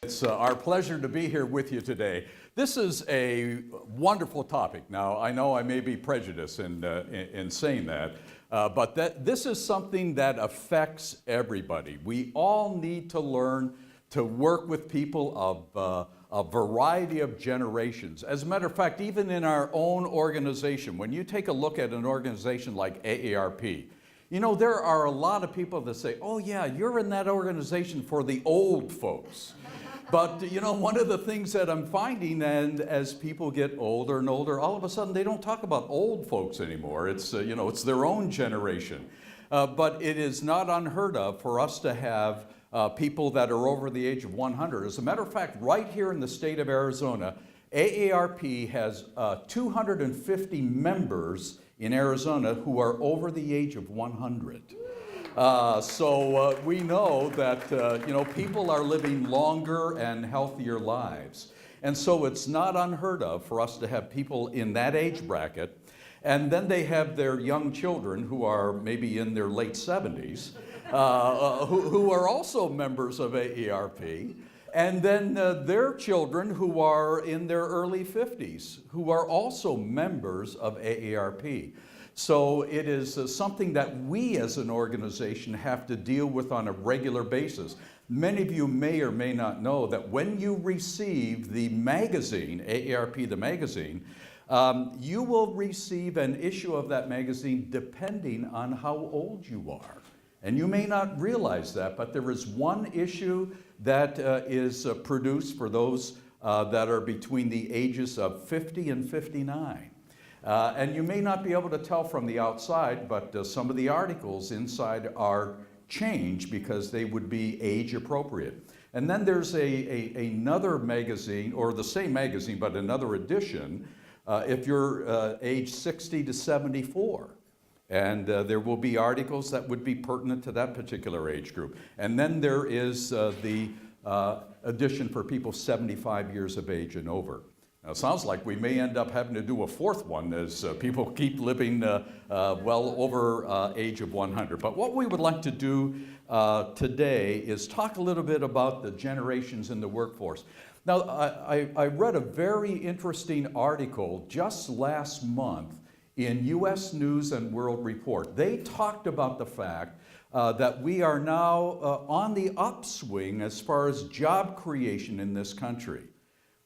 It's our pleasure to be here with you today. This is a wonderful topic. Now, I know I may be prejudiced in saying that, but this is something that affects everybody. We all need to learn to work with people of a variety of generations. As a matter of fact, even in our own organization, when you take a look at an organization like AARP, you know, there are a lot of people that say, oh yeah, you're in that organization for the old folks. But you know, one of the things that I'm finding, and as people get older and older, all of a sudden they don't talk about old folks anymore. It's, you know, it's their own generation. But it is not unheard of for us to have people that are over the age of 100. As a matter of fact, right here in the state of Arizona, AARP has 250 members in Arizona who are over the age of 100. So we know that you know, people are living longer and healthier lives. And so it's not unheard of for us to have people in that age bracket. And then they have their young children who are maybe in their late 70s, who are also members of AARP. And then their children who are in their early 50s, who are also members of AARP. So it is something that we as an organization have to deal with on a regular basis. Many of you may or may not know that when you receive the magazine, AARP the magazine, you will receive an issue of that magazine depending on how old you are. And you may not realize that, but there is one issue that is produced for those that are between the ages of 50 and 59. And you may not be able to tell from the outside, but some of the articles inside are changed because they would be age appropriate. And then there's another magazine, or the same magazine, but another edition, if you're age 60 to 74. And there will be articles that would be pertinent to that particular age group. And then there is the edition for people 75 years of age and over. Now, it sounds like we may end up having to do a fourth one as people keep living well over age of 100. But what we would like to do today is talk a little bit about the generations in the workforce. Now, I read a very interesting article just last month in U.S. News and World Report. They talked about the fact that we are now on the upswing as far as job creation in this country.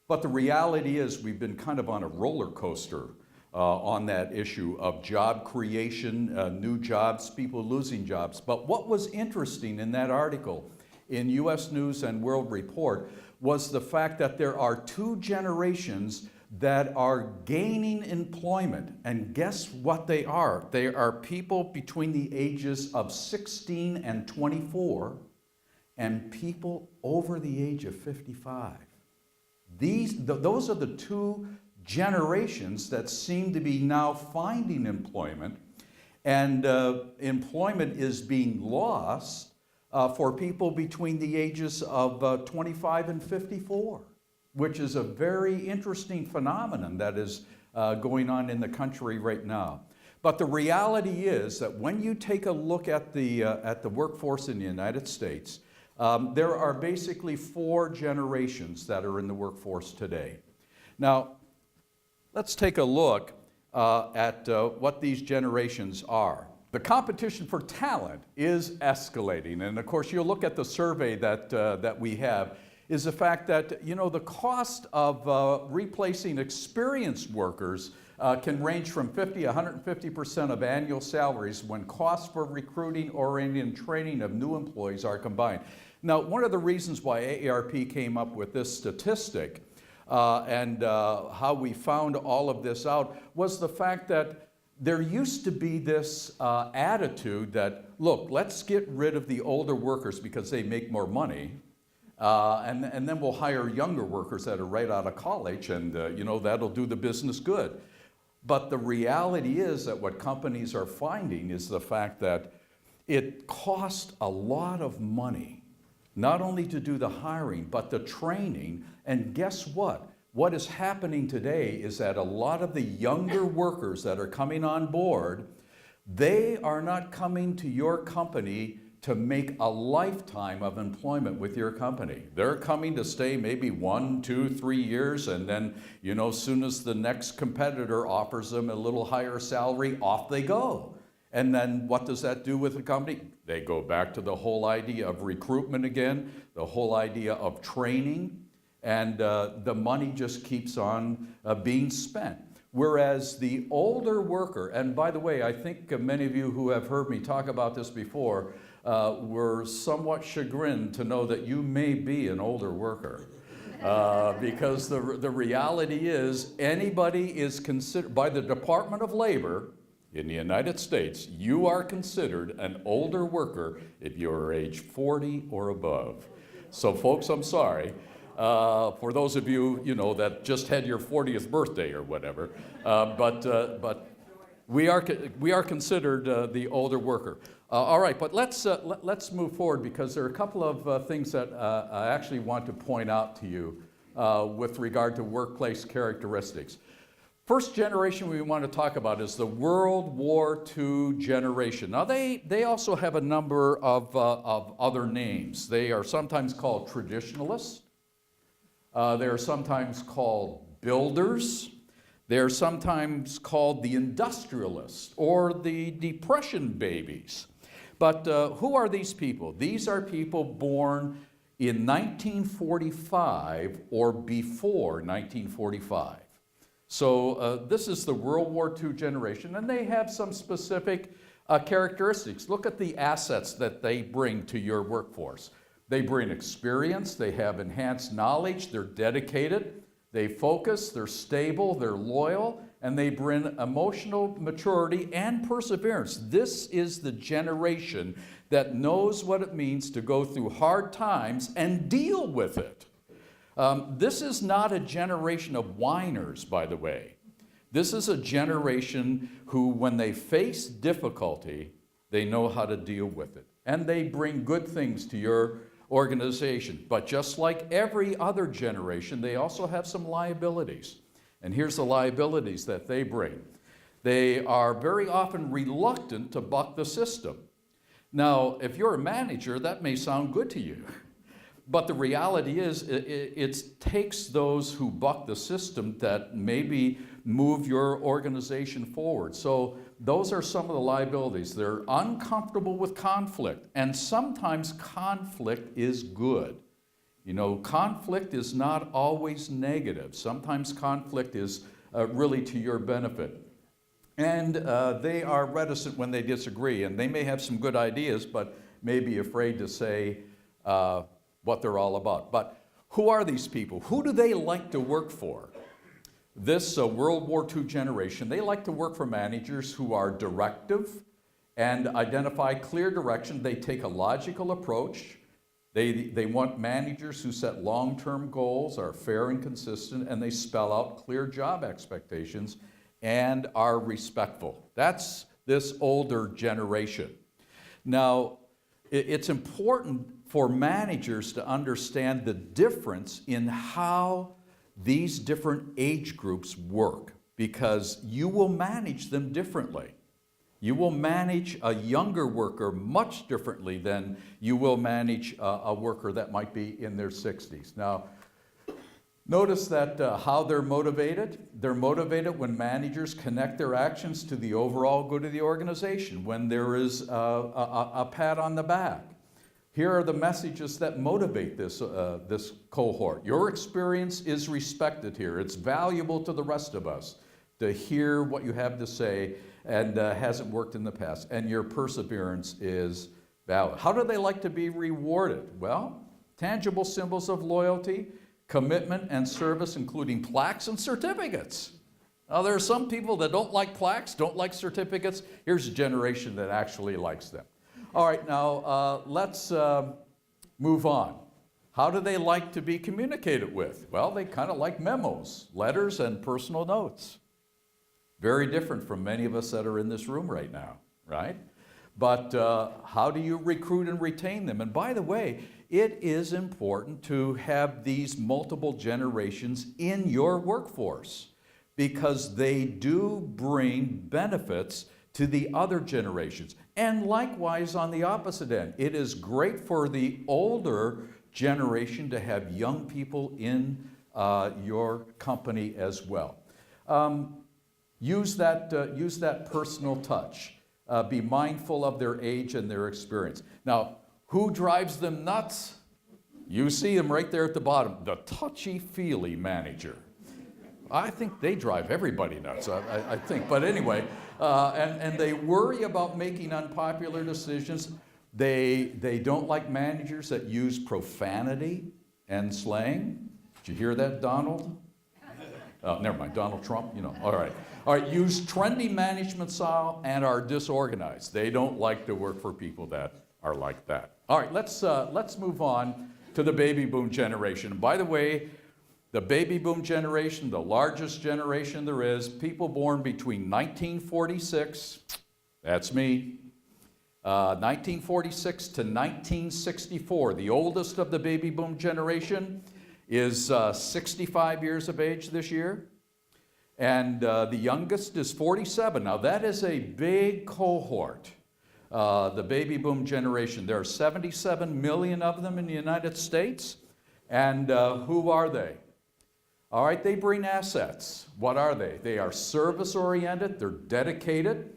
But the reality is we've been kind of on a roller coaster on that issue of job creation, new jobs, people losing jobs. But what was interesting in that article in U.S. News and World Report was the fact that there are two generations that are gaining employment. And guess what they are? They are people between the ages of 16 and 24 and people over the age of 55. Those are the two generations that seem to be now finding employment, and employment is being lost for people between the ages of 25 and 54, which is a very interesting phenomenon that is going on in the country right now. But the reality is that when you take a look at the workforce in the United States, there are basically four generations that are in the workforce today. Now, let's take a look at what these generations are. The competition for talent is escalating, and of course you'll look at the survey that we have, is the fact that, you know, the cost of replacing experienced workers can range from 150% of annual salaries when costs for recruiting, orienting, and training of new employees are combined. Now, one of the reasons why AARP came up with this statistic and how we found all of this out was the fact that there used to be this attitude that, look, let's get rid of the older workers because they make more money, and then we'll hire younger workers that are right out of college, and you know, that'll do the business good. But the reality is that what companies are finding is the fact that it costs a lot of money not only to do the hiring, but the training. And guess what? What is happening today is that a lot of the younger workers that are coming on board, they are not coming to your company to make a lifetime of employment with your company. They're coming to stay maybe 1, 2, 3 years, and then, as soon as the next competitor offers them a little higher salary, off they go. And then what does that do with the company? They go back to the whole idea of recruitment again, the whole idea of training, and the money just keeps on being spent. Whereas the older worker, and by the way, I think many of you who have heard me talk about this before were somewhat chagrined to know that you may be an older worker. Because the reality is anybody is considered, by the Department of Labor in the United States, you are considered an older worker if you're age 40 or above. So folks, I'm sorry. For those of you, that just had your 40th birthday or whatever, but we are considered the older worker. All right, but let's move forward, because there are a couple of things that I actually want to point out to you with regard to workplace characteristics. First generation we want to talk about is the World War II generation. Now they also have a number of other names. They are sometimes called traditionalists. They are sometimes called builders. They are sometimes called the industrialists or the Depression babies. But who are these people? These are people born in 1945 or before 1945. So this is the World War II generation, and they have some specific characteristics. Look at the assets that they bring to your workforce. They bring experience, they have enhanced knowledge, they're dedicated, they focus, they're stable, they're loyal, and they bring emotional maturity and perseverance. This is the generation that knows what it means to go through hard times and deal with it. This is not a generation of whiners, by the way. This is a generation who, when they face difficulty, they know how to deal with it. And they bring good things to your organization. But just like every other generation, they also have some liabilities. And here's the liabilities that they bring. They are very often reluctant to buck the system. Now, if you're a manager, that may sound good to you. But the reality is, it takes those who buck the system that maybe move your organization forward. So those are some of the liabilities. They're uncomfortable with conflict, and sometimes conflict is good. Conflict is not always negative. Sometimes conflict is really to your benefit. And they are reticent when they disagree, and they may have some good ideas, but may be afraid to say what they're all about. But who are these people? Who do they like to work for? This World War II generation, they like to work for managers who are directive and identify clear direction. They take a logical approach. They want managers who set long-term goals, are fair and consistent, and they spell out clear job expectations and are respectful. That's this older generation. Now, it's important for managers to understand the difference in how these different age groups work, because you will manage them differently. You will manage a younger worker much differently than you will manage a worker that might be in their 60s. Now, notice that how they're motivated. They're motivated when managers connect their actions to the overall good of the organization, when there is a pat on the back. Here are the messages that motivate this cohort. Your experience is respected here. It's valuable to the rest of us to hear what you have to say, and hasn't worked in the past. And your perseverance is valid. How do they like to be rewarded? Well, tangible symbols of loyalty, commitment, and service, including plaques and certificates. Now, there are some people that don't like plaques, don't like certificates. Here's a generation that actually likes them. All right, now let's move on. How do they like to be communicated with? Well, they kind of like memos, letters, and personal notes. Very different from many of us that are in this room right now, right? But how do you recruit and retain them? And by the way, it is important to have these multiple generations in your workforce, because they do bring benefits to the other generations. And likewise on the opposite end, it is great for the older generation to have young people in your company as well. Use that personal touch. Be mindful of their age and their experience. Now, who drives them nuts? You see them right there at the bottom, the touchy-feely manager. I think they drive everybody nuts, I think. But anyway, and they worry about making unpopular decisions. They don't like managers that use profanity and slang. Did you hear that, Donald? Never mind, Donald Trump, you know, all right. All right, use trendy management style and are disorganized. They don't like to work for people that are like that. All right, let's move on to the baby boom generation. By the way, the baby boom generation, the largest generation there is, people born between 1946, that's me, 1946 to 1964, the oldest of the baby boom generation, is 65 years of age this year, and the youngest is 47. Now that is a big cohort, the baby boom generation. There are 77 million of them in the United States, and who are they? All right, they bring assets. What are they? They are service-oriented, they're dedicated,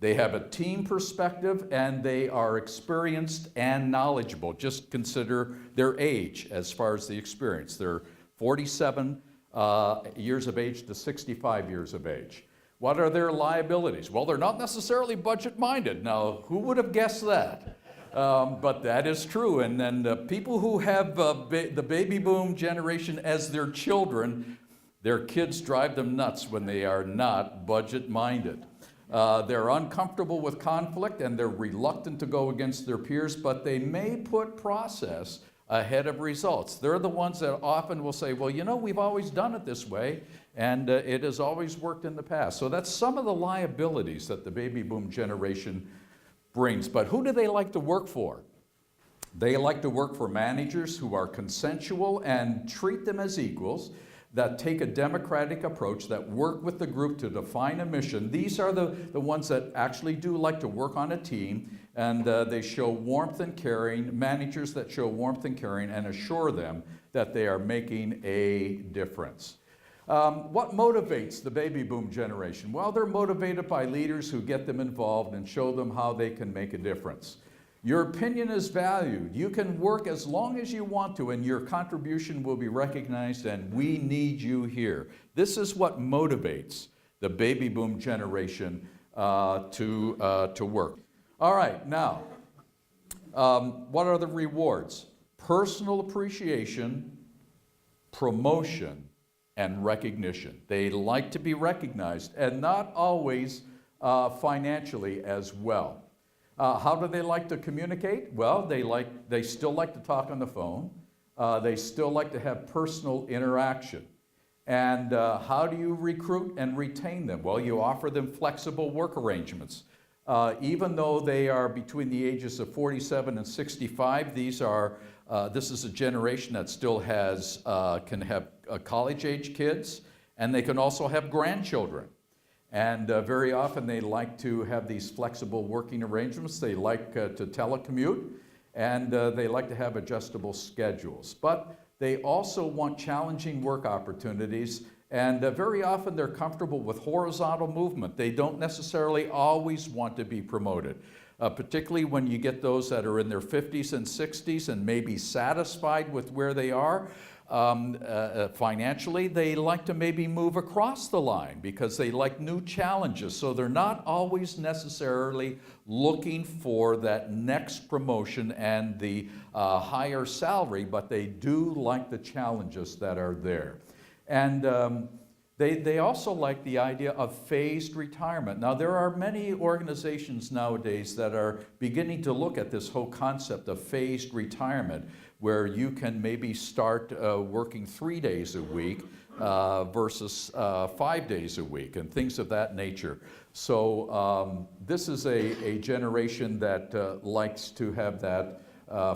they have a team perspective, and they are experienced and knowledgeable. Just consider their age as far as the experience. They're 47 years of age to 65 years of age. What are their liabilities? Well, they're not necessarily budget-minded. Now, who would have guessed that? But that is true. And then people who have the baby boom generation as their children, their kids drive them nuts when they are not budget-minded. They're uncomfortable with conflict and they're reluctant to go against their peers, but they may put process ahead of results. They're the ones that often will say, well, you know, we've always done it this way, and it has always worked in the past. So that's some of the liabilities that the baby boom generation brings. But who do they like to work for? They like to work for managers who are consensual and treat them as equals, that take a democratic approach, that work with the group to define a mission. These are the ones that actually do like to work on a team, and they show warmth and caring, managers that show warmth and caring and assure them that they are making a difference. What motivates the baby boom generation? Well, they're motivated by leaders who get them involved and show them how they can make a difference. Your opinion is valued. You can work as long as you want to, and your contribution will be recognized, and we need you here. This is what motivates the baby boom generation to work. All right, now, what are the rewards? Personal appreciation, promotion, and recognition. They like to be recognized, and not always financially as well. How do they like to communicate? Well, they still like to talk on the phone. They still like to have personal interaction. And how do you recruit and retain them? Well, you offer them flexible work arrangements. Even though they are between the ages of 47 and 65, this is a generation that still can have college-age kids, and they can also have grandchildren. And very often they like to have these flexible working arrangements. They like to telecommute, and they like to have adjustable schedules. But they also want challenging work opportunities, and very often they're comfortable with horizontal movement. They don't necessarily always want to be promoted, particularly when you get those that are in their 50s and 60s and may be satisfied with where they are. Financially, they like to maybe move across the line because they like new challenges. So they're not always necessarily looking for that next promotion and the higher salary, but they do like the challenges that are there. And they also like the idea of phased retirement. Now, there are many organizations nowadays that are beginning to look at this whole concept of phased retirement, where you can maybe start working 3 days a week versus 5 days a week and things of that nature. So this is a generation that likes to have that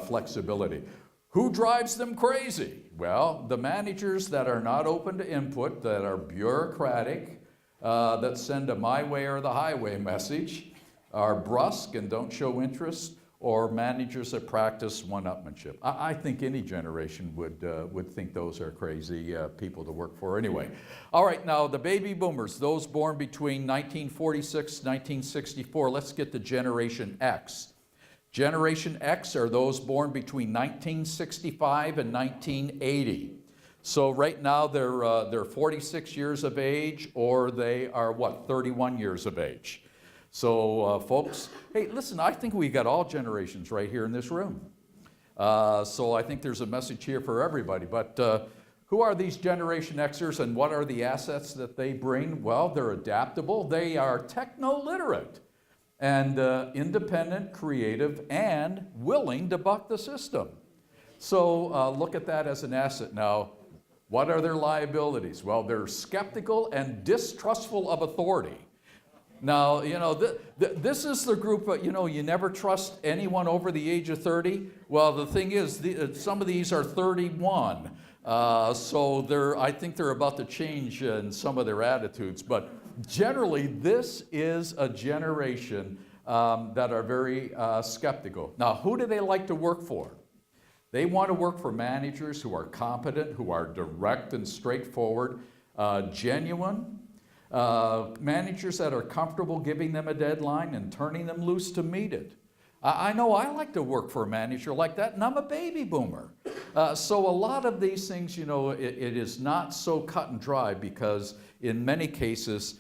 flexibility. Who drives them crazy? Well, the managers that are not open to input, that are bureaucratic, that send a my way or the highway message, are brusque and don't show interest, or managers that practice one-upmanship. I think any generation would think those are crazy people to work for anyway. All right, now the baby boomers, those born between 1946 and 1964, let's get to Generation X. Generation X are those born between 1965 and 1980. So right now they're 46 years of age, or they are what, 31 years of age. So folks, hey, listen, I think we got all generations right here in this room. So I think there's a message here for everybody. But who are these Generation Xers, and what are the assets that they bring? Well, they're adaptable, they are techno-literate, and independent, creative, and willing to buck the system. So look at that as an asset. Now, what are their liabilities? Well, they're skeptical and distrustful of authority. Now, you know, this is the group, you know, you never trust anyone over the age of 30. Well, the thing is, some of these are 31. So I think they're about to change in some of their attitudes. But generally, this is a generation that are very skeptical. Now, who do they like to work for? They want to work for managers who are competent, who are direct and straightforward, genuine, managers that are comfortable giving them a deadline and turning them loose to meet it. I know I like to work for a manager like that, and I'm a baby boomer. So a lot of these things, you know, it is not so cut and dry, because in many cases,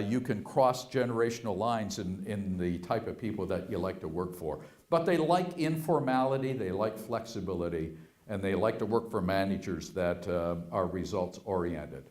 you can cross generational lines in the type of people that you like to work for. But they like informality, they like flexibility, and they like to work for managers that are results oriented.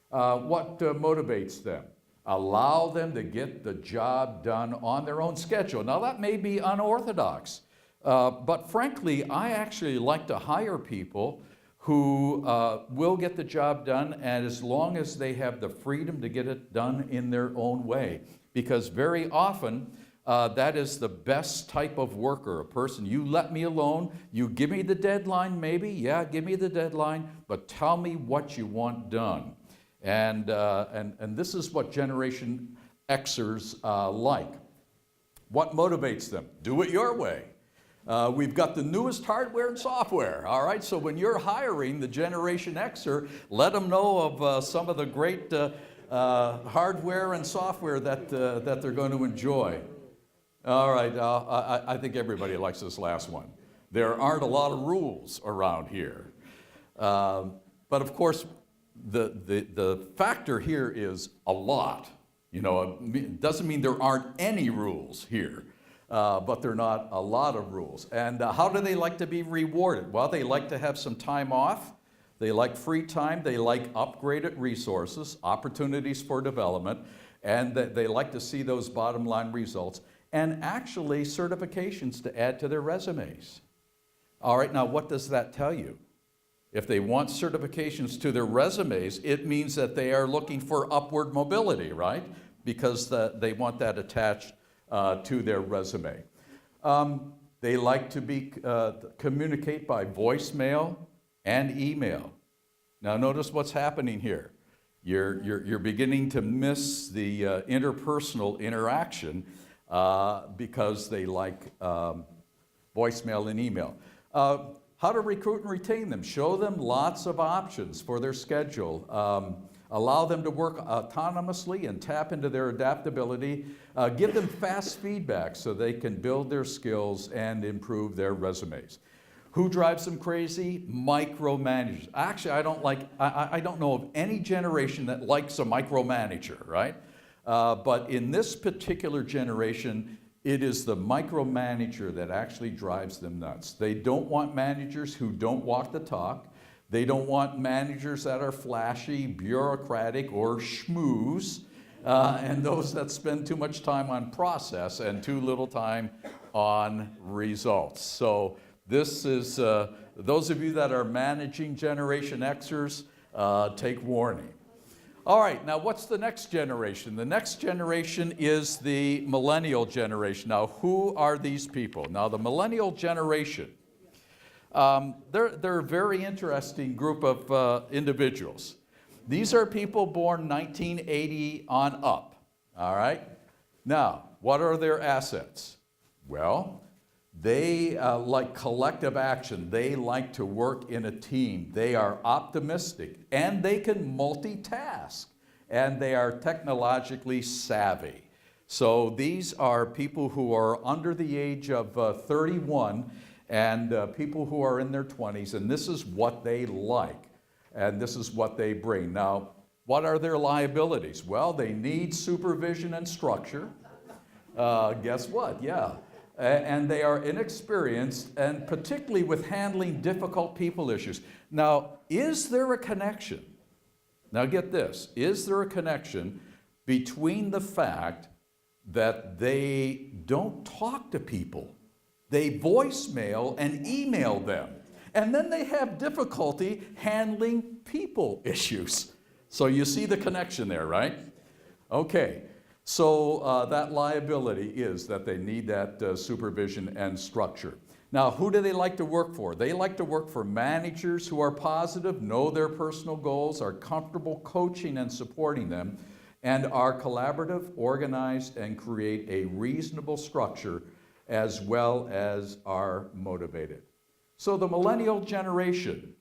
What motivates them? Allow them to get the job done on their own schedule. Now that may be unorthodox, but frankly, I actually like to hire people who will get the job done, and as long as they have the freedom to get it done in their own way. Because very often, that is the best type of worker, a person, you let me alone, you give me the deadline maybe, yeah, give me the deadline, but tell me what you want done. And this is what Generation Xers like. What motivates them? Do it your way. We've got the newest hardware and software, all right? So when you're hiring the Generation Xer, let them know of some of the great hardware and software that they're going to enjoy. All right, I think everybody likes this last one. There aren't a lot of rules around here. But of course, the factor here is a lot. You know, it doesn't mean there aren't any rules here, but there are not a lot of rules. And how do they like to be rewarded? Well, they like to have some time off. They like free time. They like upgraded resources, opportunities for development, and they like to see those bottom line results, and actually certifications to add to their resumes. All right, now what does that tell you? If they want certifications to their resumes, it means that they are looking for upward mobility, right? Because they want that attached to their resume. They like to communicate by voicemail and email. Now notice what's happening here. You're beginning to miss the interpersonal interaction because they like voicemail and email. How to recruit and retain them. Show them lots of options for their schedule. Allow them to work autonomously and tap into their adaptability. Give them fast feedback so they can build their skills and improve their resumes. Who drives them crazy? Micromanagers. Actually, I don't know of any generation that likes a micromanager, right? But in this particular generation, it is the micromanager that actually drives them nuts. They don't want managers who don't walk the talk. They don't want managers that are flashy, bureaucratic, or schmooze, and those that spend too much time on process and too little time on results. So this is, those of you that are managing Generation Xers, take warning. All right, now what's the next generation? The next generation is the Millennial Generation. Now, who are these people? Now, the Millennial Generation, they're a very interesting group of individuals. These are people born 1980 on up, all right? Now, what are their assets? Well, they like collective action. They like to work in a team. They are optimistic, and they can multitask, and they are technologically savvy. So these are people who are under the age of 31 and people who are in their 20s, and this is what they like, and this is what they bring. Now, what are their liabilities? Well, they need supervision and structure. Guess what? Yeah. And they are inexperienced, and particularly with handling difficult people issues. Now, is there a connection? Now get this, is there a connection between the fact that they don't talk to people? They voicemail and email them, and then they have difficulty handling people issues. So you see the connection there, right? Okay. So that liability is that they need that supervision and structure. Now, who do they like to work for? They like to work for managers who are positive, know their personal goals, are comfortable coaching and supporting them, and are collaborative, organized, and create a reasonable structure, as well as are motivated. So the Millennial Generation,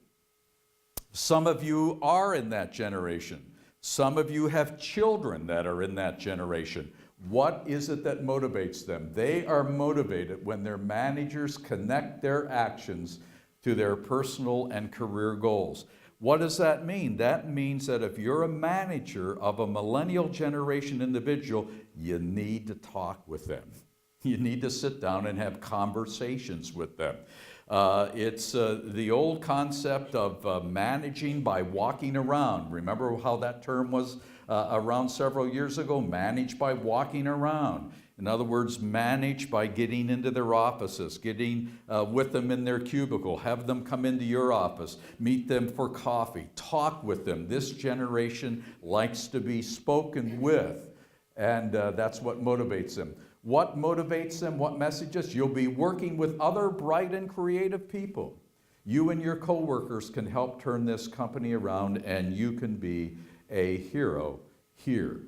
some of you are in that generation. Some of you have children that are in that generation. What is it that motivates them? They are motivated when their managers connect their actions to their personal and career goals. What does that mean? That means that if you're a manager of a Millennial Generation individual, you need to talk with them. You need to sit down and have conversations with them. It's the old concept of managing by walking around. Remember how that term was around several years ago? Manage by walking around. In other words, manage by getting into their offices, getting with them in their cubicle, have them come into your office, meet them for coffee, talk with them. This generation likes to be spoken with, and that's what motivates them. What motivates them? What messages? You'll be working with other bright and creative people. You and your coworkers can help turn this company around, and you can be a hero here.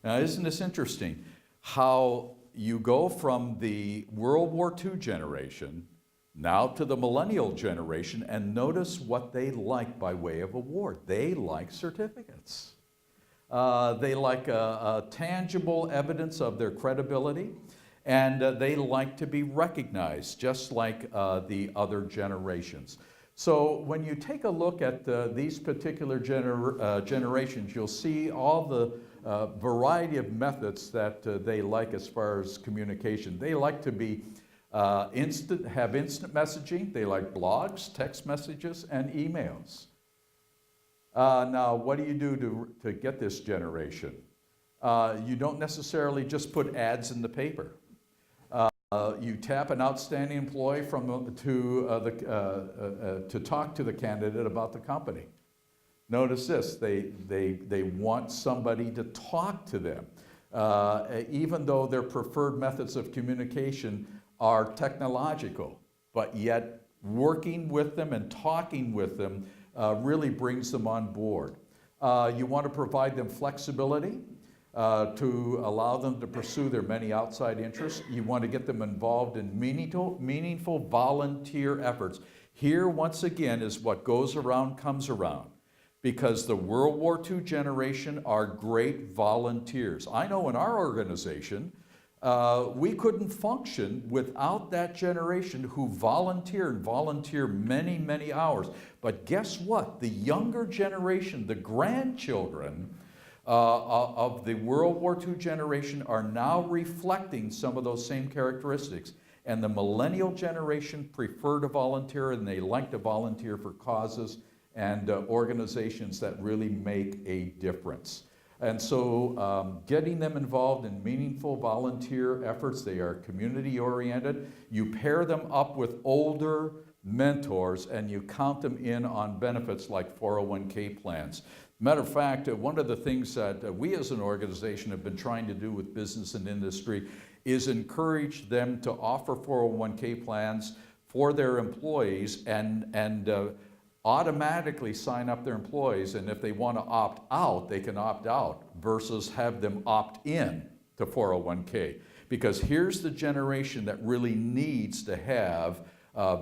Now, isn't this interesting? How you go from the World War II generation now to the Millennial Generation, and notice what they like by way of award. They like certificates. They like a tangible evidence of their credibility, and they like to be recognized, just like the other generations. So when you take a look at these particular generations, you'll see all the variety of methods that they like as far as communication. They like to be have instant messaging. They like blogs, text messages, and emails. Now, what do you do to get this generation? You don't necessarily just put ads in the paper. You tap an outstanding employee to talk to the candidate about the company. Notice this, they want somebody to talk to them. Even though their preferred methods of communication are technological, but yet working with them and talking with them really brings them on board. You want to provide them flexibility to allow them to pursue their many outside interests. You want to get them involved in meaningful volunteer efforts. Here, once again, is what goes around comes around, because the World War II generation are great volunteers. I know in our organization, we couldn't function without that generation who volunteer many, many hours. But guess what? The younger generation, the grandchildren of the World War II generation are now reflecting some of those same characteristics. And the Millennial Generation prefer to volunteer, and they like to volunteer for causes and organizations that really make a difference. And so getting them involved in meaningful volunteer efforts, they are community-oriented. You pair them up with older mentors, and you count them in on benefits like 401k plans. Matter of fact, one of the things that we as an organization have been trying to do with business and industry is encourage them to offer 401k plans for their employees and automatically sign up their employees, and if they want to opt out, they can opt out versus have them opt in to 401k. Because here's the generation that really needs to have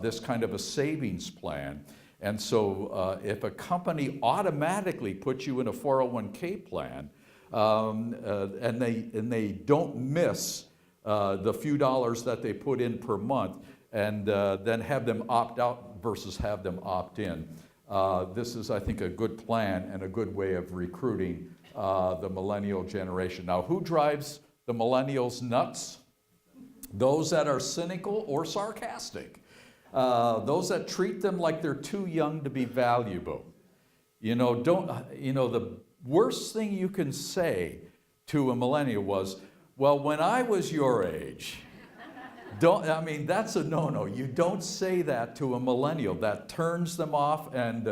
this kind of a savings plan. And so if a company automatically puts you in a 401k plan and they don't miss the few dollars that they put in per month, and then have them opt out versus have them opt in. This is, I think, a good plan and a good way of recruiting the millennial generation. Now, who drives the millennials nuts? Those that are cynical or sarcastic. Those that treat them like they're too young to be valuable. The worst thing you can say to a millennial was, well, when I was your age. That's a no-no. You don't say that to a millennial. That turns them off, and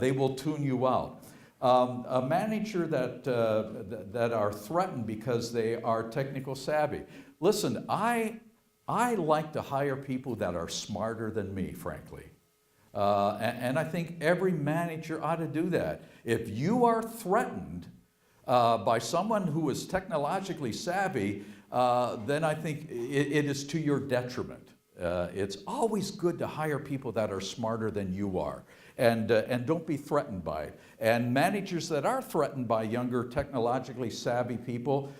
they will tune you out. A manager that are threatened because they are technical savvy. Listen, I like to hire people that are smarter than me, frankly. And I think every manager ought to do that. If you are threatened by someone who is technologically savvy, then I think it is to your detriment. It's always good to hire people that are smarter than you are, and don't be threatened by it. And managers that are threatened by younger, technologically savvy people,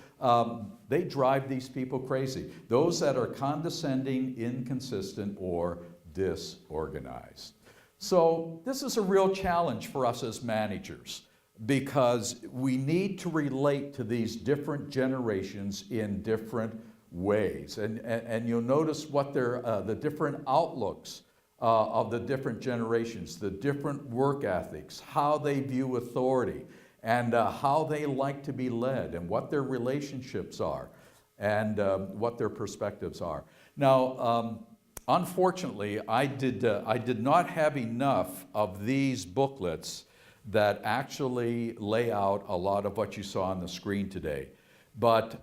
they drive these people crazy. Those that are condescending, inconsistent, or disorganized. So this is a real challenge for us as managers, because we need to relate to these different generations in different ways. And you'll notice what the different outlooks of the different generations, the different work ethics, how they view authority, and how they like to be led, and what their relationships are, and what their perspectives are. Now, unfortunately, I did not have enough of these booklets that actually lay out a lot of what you saw on the screen today. But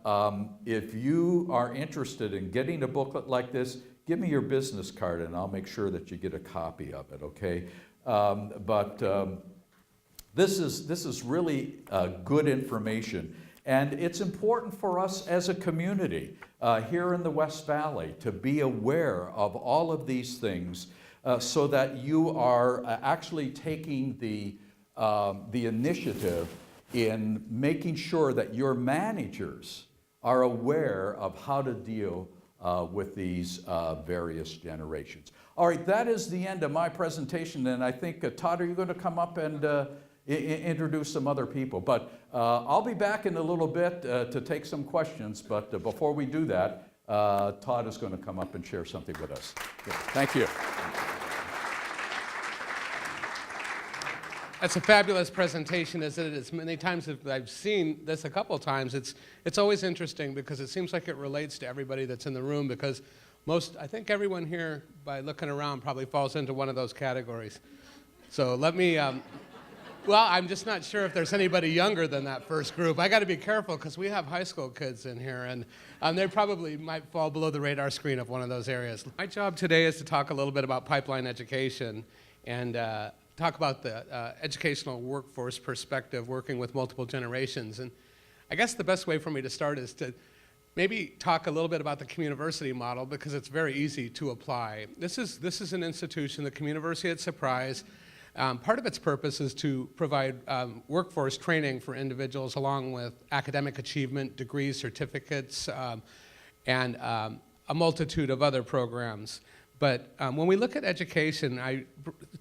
if you are interested in getting a booklet like this, give me your business card and I'll make sure that you get a copy of it, okay? This is really good information. And it's important for us as a community here in the West Valley to be aware of all of these things so that you are actually taking the initiative in making sure that your managers are aware of how to deal with these various generations. All right, that is the end of my presentation, and I think, Todd, are you going to come up and introduce some other people? But I'll be back in a little bit to take some questions, but before we do that, Todd is going to come up and share something with us. Thank you. That's a fabulous presentation, as it is. Many times I've seen this a couple times. It's always interesting because it seems like it relates to everybody that's in the room, because I think everyone here, by looking around, probably falls into one of those categories. So let me, well, I'm just not sure if there's anybody younger than that first group. I got to be careful because we have high school kids in here, and they probably might fall below the radar screen of one of those areas. My job today is to talk a little bit about pipeline education and talk about the educational workforce perspective, working with multiple generations. And I guess the best way for me to start is to maybe talk a little bit about the Communiversity model, because it's very easy to apply. This is an institution, the Communiversity at Surprise. Part of its purpose is to provide workforce training for individuals, along with academic achievement, degrees, certificates, and a multitude of other programs. But when we look at education, I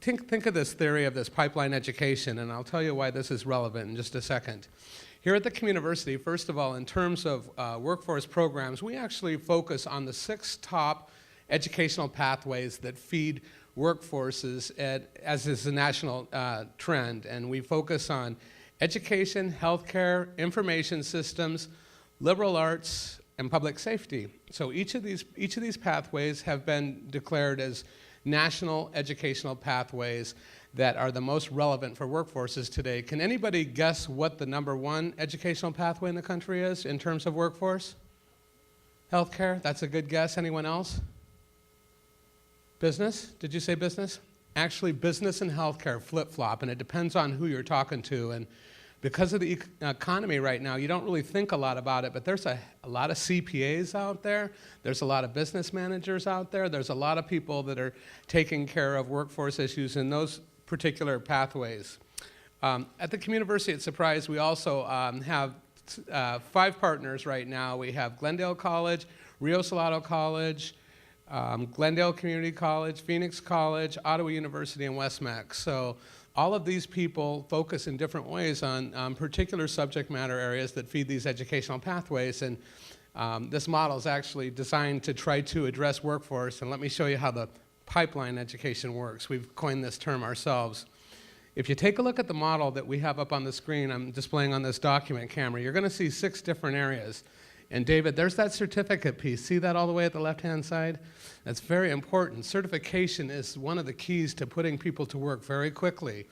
think of this theory of this pipeline education, and I'll tell you why this is relevant in just a second. Here at the Communiversity, first of all, in terms of workforce programs, we actually focus on the 6 top educational pathways that feed workforces as is a national trend. And we focus on education, healthcare, information systems, liberal arts, and public safety. So each of these pathways have been declared as national educational pathways that are the most relevant for workforces today. Can anybody guess what the #1 educational pathway in the country is in terms of workforce? Healthcare, that's a good guess. Anyone else? Business? Did you say business? Actually, business and healthcare flip-flop, and it depends on who you're talking to. And because of the economy right now, you don't really think a lot about it, but there's a lot of CPAs out there. There's a lot of business managers out there. There's a lot of people that are taking care of workforce issues in those particular pathways. At the Communiversity at Surprise, we also have 5 partners right now. We have Glendale College, Rio Salado College, Glendale Community College, Phoenix College, Ottawa University, and West Mex. So all of these people focus in different ways on particular subject matter areas that feed these educational pathways. And this model is actually designed to try to address workforce. And let me show you how the pipeline education works. We've coined this term ourselves. If you take a look at the model that we have up on the screen, I'm displaying on this document camera, you're going to see 6 different areas. And David, there's that certificate piece. See that all the way at the left-hand side? That's very important. Certification is one of the keys to putting people to work very quickly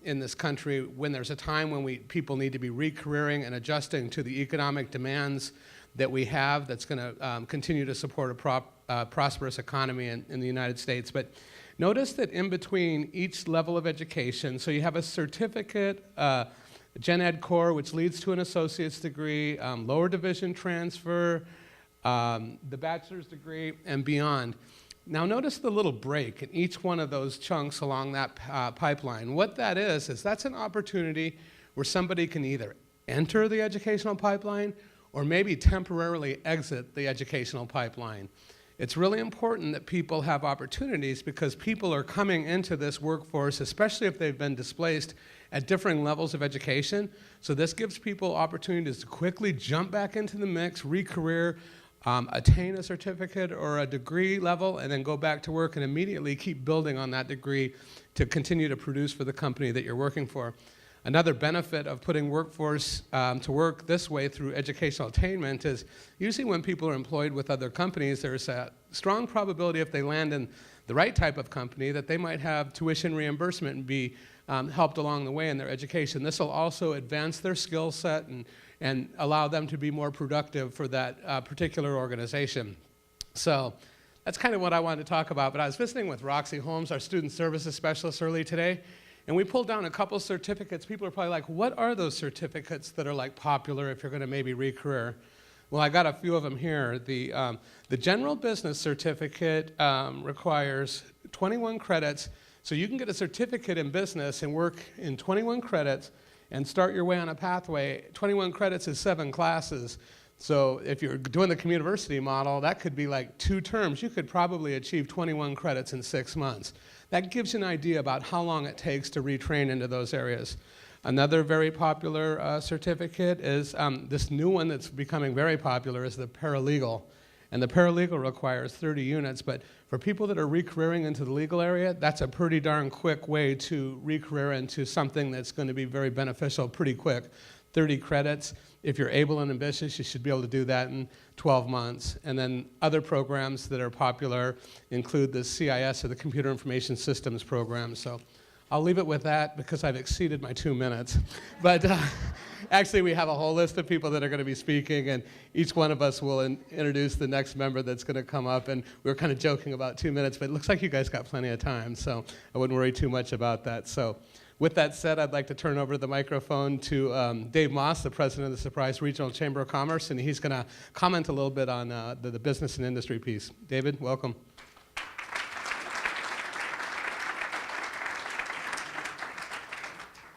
in this country when there's a time when people need to be re-careering and adjusting to the economic demands that we have that's going to continue to support a prosperous economy in the United States. But notice that in between each level of education, so you have a certificate, Gen Ed Core, which leads to an associate's degree, lower division transfer, the bachelor's degree, and beyond. Now notice the little break in each one of those chunks along that pipeline. What that is that's an opportunity where somebody can either enter the educational pipeline or maybe temporarily exit the educational pipeline. It's really important that people have opportunities because people are coming into this workforce, especially if they've been displaced at differing levels of education. So this gives people opportunities to quickly jump back into the mix, re-career, attain a certificate or a degree level, and then go back to work and immediately keep building on that degree to continue to produce for the company that you're working for. Another benefit of putting workforce to work this way through educational attainment is usually when people are employed with other companies, there's a strong probability if they land in the right type of company that they might have tuition reimbursement and be helped along the way in their education. This will also advance their skill set and allow them to be more productive for that particular organization. So that's kind of what I wanted to talk about. But I was visiting with Roxy Holmes, our student services specialist, early today. And we pulled down a couple certificates. People are probably like, what are those certificates that are like popular if you're going to maybe re-career? Well, I got a few of them here. The general business certificate requires 21 credits. So you can get a certificate in business and work in 21 credits and start your way on a pathway. 21 credits is 7 classes. So if you're doing the Communiversity model, that could be like 2 terms. You could probably achieve 21 credits in 6 months. That gives you an idea about how long it takes to retrain into those areas. Another very popular certificate is this new one that's becoming very popular is the paralegal. And the paralegal requires 30 units, but for people that are re-careering into the legal area, that's a pretty darn quick way to re-career into something that's going to be very beneficial pretty quick. 30 credits. If you're able and ambitious, you should be able to do that in 12 months. And then other programs that are popular include the CIS, or the Computer Information Systems program. So I'll leave it with that because I've exceeded my 2 minutes. But actually, we have a whole list of people that are going to be speaking, and each one of us will introduce the next member that's going to come up. And we were kind of joking about 2 minutes, but it looks like you guys got plenty of time, so I wouldn't worry too much about that. So with that said, I'd like to turn over the microphone to Dave Moss, the president of the Surprise Regional Chamber of Commerce, and he's going to comment a little bit on the business and industry piece. David, welcome.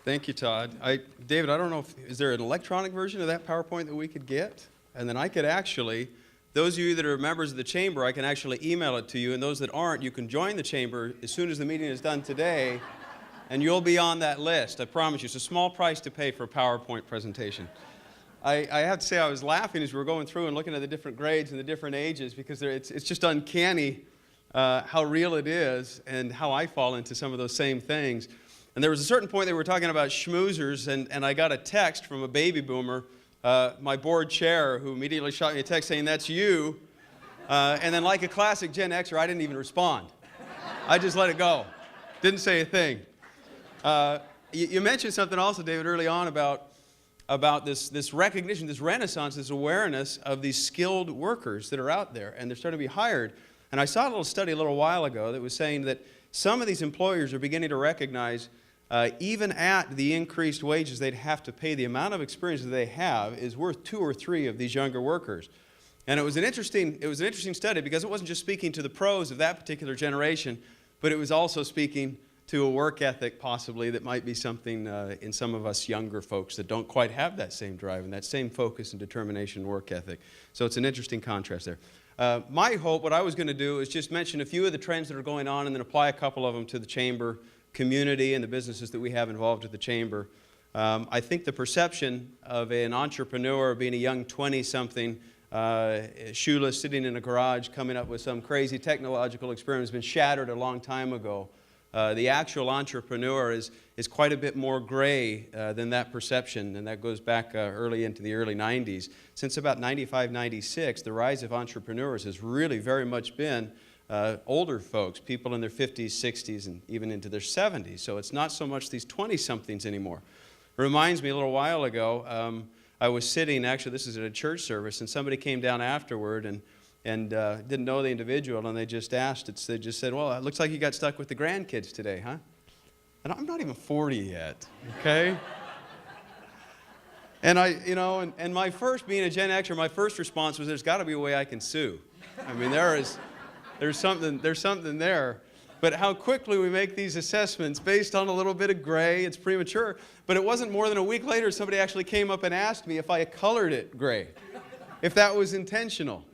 Thank you, Todd. David, I don't know is there an electronic version of that PowerPoint that we could get? And then I could actually, those of you that are members of the chamber, I can actually email it to you, and those that aren't, you can join the chamber as soon as the meeting is done today, and you'll be on that list. I promise you. It's a small price to pay for a PowerPoint presentation. I have to say I was laughing as we were going through and looking at the different grades and the different ages because it's just uncanny how real it is and how I fall into some of those same things. And there was a certain point they were talking about schmoozers, and I got a text from a baby boomer, my board chair, who immediately shot me a text saying, "That's you." And then like a classic Gen Xer, I didn't even respond. I just let it go. Didn't say a thing. You mentioned something also, David, early on about this recognition, this renaissance, this awareness of these skilled workers that are out there, and they're starting to be hired. And I saw a little study a little while ago that was saying that some of these employers are beginning to recognize even at the increased wages they'd have to pay, the amount of experience that they have is worth 2 or 3 of these younger workers. And it was an interesting study because it wasn't just speaking to the pros of that particular generation, but it was also speaking to a work ethic possibly that might be something in some of us younger folks that don't quite have that same drive and that same focus and determination and work ethic. So it's an interesting contrast there. My hope, what I was going to do is just mention a few of the trends that are going on and then apply a couple of them to the Chamber community and the businesses that we have involved with the Chamber. I think the perception of an entrepreneur being a young 20-something, shoeless, sitting in a garage, coming up with some crazy technological experiment has been shattered a long time ago. The actual entrepreneur is quite a bit more gray than that perception, and that goes back early into the early 90s. Since about 95, 96, the rise of entrepreneurs has really very much been older folks, people in their 50s, 60s, and even into their 70s. So it's not so much these 20-somethings anymore. It reminds me, a little while ago, I was sitting, actually this is at a church service, and somebody came down afterward and didn't know the individual, and they just said, well, it looks like you got stuck with the grandkids today, huh? And I'm not even 40 yet, okay? And and my first, being a Gen Xer, my first response was, there's got to be a way I can sue. I mean, there's something there. But how quickly we make these assessments based on a little bit of gray, it's premature. But it wasn't more than a week later somebody actually came up and asked me if I had colored it gray, if that was intentional.